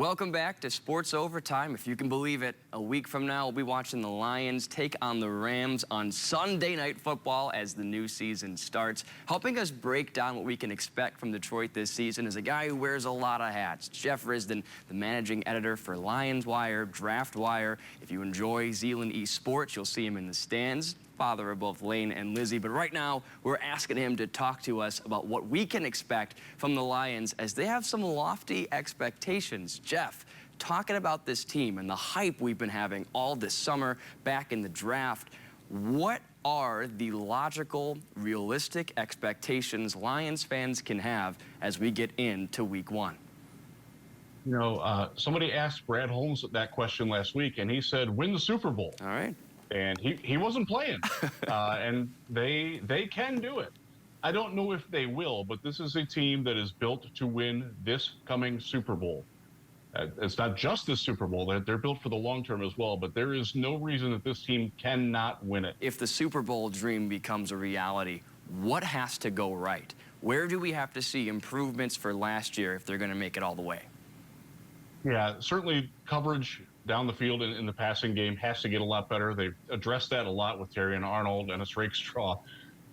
Welcome back to Sports Overtime. If you can believe it, a week from now, we'll be watching the Lions take on the Rams on Sunday Night Football as the new season starts. Helping us break down what we can expect from Detroit this season is a guy who wears a lot of hats. Jeff Risdon, the managing editor for Lions Wire, Draft Wire. If you enjoy Zeeland Esports, you'll see him in the stands. Father of both Lane and Lizzie. But right now, we're asking him to talk to us about what we can expect from the Lions as they have some lofty expectations. Jeff, talking about this team and the hype we've been having all this summer back in the draft, what are the logical, realistic expectations Lions fans can have as we get into week one? You know, somebody asked Brad Holmes that question last week, and he said, win the Super Bowl. All right. And he wasn't playing, and they can do it. I don't know if they will, but this is a team that is built to win this coming Super Bowl. It's not just this Super Bowl. They're built for the long term as well, but there is no reason that this team cannot win it. If the Super Bowl dream becomes a reality, what has to go right? Where do we have to see improvements for last year if they're going to make it all the way? Yeah, certainly coverage down the field in the passing game has to get a lot better. They've addressed that a lot with Terry and Arnold and a Rakestraw.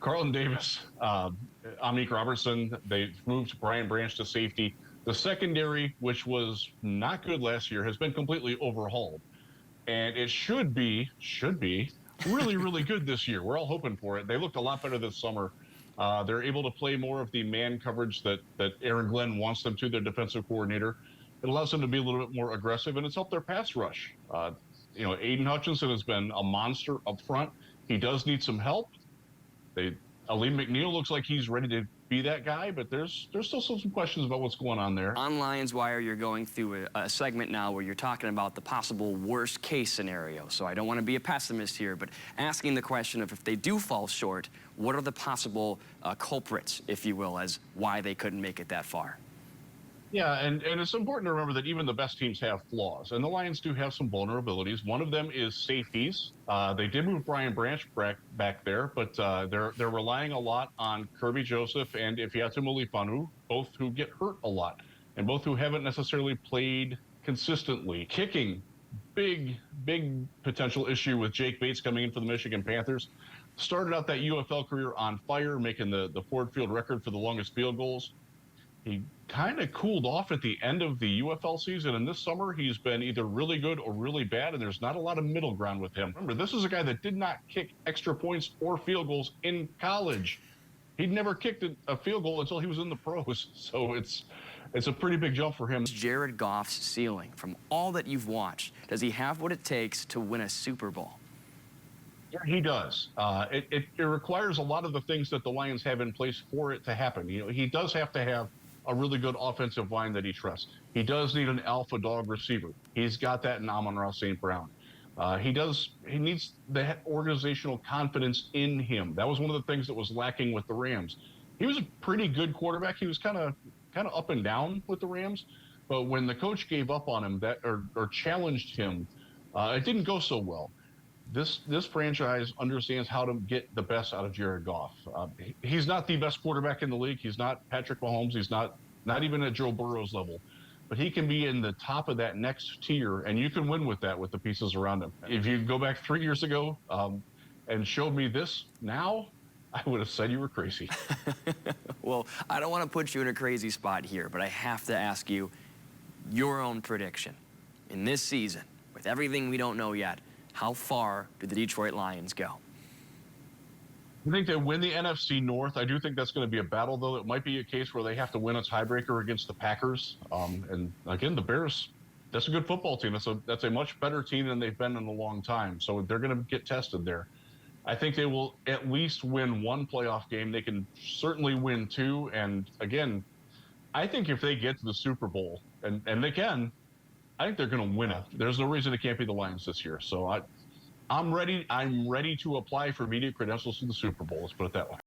Carlton Davis, Amik Robertson, they moved Brian Branch to safety. The secondary, which was not good last year, has been completely overhauled. And it should be really, really good this year. We're all hoping for it. They looked a lot better this summer. They're able to play more of the man coverage that Aaron Glenn wants them to, their defensive coordinator. It allows them to be a little bit more aggressive, and it's helped their pass rush. You know, Aiden Hutchinson has been a monster up front. He does need some help. Aleem McNeil looks like he's ready to be that guy, but there's still some questions about what's going on there. On Lions Wire, you're going through a segment now where you're talking about the possible worst-case scenario. So I don't want to be a pessimist here, but asking the question of if they do fall short, what are the possible culprits, if you will, as why they couldn't make it that far? Yeah, and it's important to remember that even the best teams have flaws, and the Lions do have some vulnerabilities. One of them is safeties. They did move Brian Branch back there, but they're relying a lot on Kirby Joseph and Ifeatu Melifonwu, both who get hurt a lot, and both who haven't necessarily played consistently. Kicking, big potential issue with Jake Bates coming in for the Michigan Panthers. Started out that UFL career on fire, making the Ford Field record for the longest field goals. He kind of cooled off at the end of the UFL season, and this summer he's been either really good or really bad, and there's not a lot of middle ground with him. Remember, this is a guy that did not kick extra points or field goals in college. He'd never kicked a field goal until he was in the pros, so it's a pretty big jump for him. Jared Goff's ceiling, from all that you've watched, does he have what it takes to win a Super Bowl? Yeah, he does. It requires a lot of the things that the Lions have in place for it to happen. You know, he does have to have a really good offensive line that he trusts. He does need an alpha dog receiver. He's got that in Amon-Ra St. Brown. He needs the organizational confidence in him. That was one of the things that was lacking with the Rams. He was a pretty good quarterback. He was kind of up and down with the Rams, but when the coach gave up on him or challenged him, it didn't go so well. This franchise understands how to get the best out of Jared Goff. He's not the best quarterback in the league. He's not Patrick Mahomes. He's not even at Joe Burrow's level. But he can be in the top of that next tier, and you can win with that with the pieces around him. If you go back 3 years ago and showed me this now, I would have said you were crazy. Well, I don't want to put you in a crazy spot here, but I have to ask you your own prediction. In this season, with everything we don't know yet, how far do the Detroit Lions go? I think they win the NFC North. I do think that's going to be a battle, though. It might be a case where they have to win a tiebreaker against the Packers. And again, the Bears, that's a good football team. That's a much better team than they've been in a long time. So they're going to get tested there. I think they will at least win one playoff game. They can certainly win two. And again, I think if they get to the Super Bowl, and they can, I think they're going to win it. There's no reason it can't be the Lions this year. So I'm ready to apply for media credentials to the Super Bowl. Let's put it that way.